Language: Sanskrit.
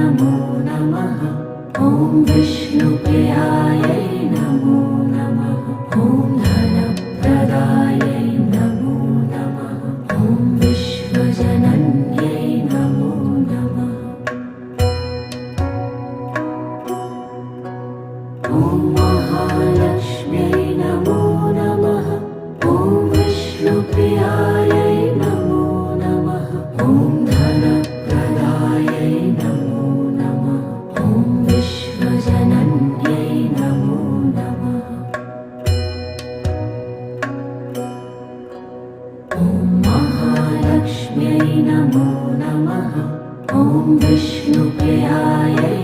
नमो नमः। ॐ विष्णुप्रियायै नमो नमः। ॐ धनप्रदायै नमो नमः। ॐ विश्वजनन्यै नमो नमः। ॐ महालक्ष्म्यै नमो नमः। ॐ विष्णुप्रियायै नमो नमः। ॐ धनप्रदायै नमो नमः। ॐ विश्वजनन्यै नमो नमः। ॐ महालक्ष्म्यै नमो नमः। ॐ विष्णुप्रियायै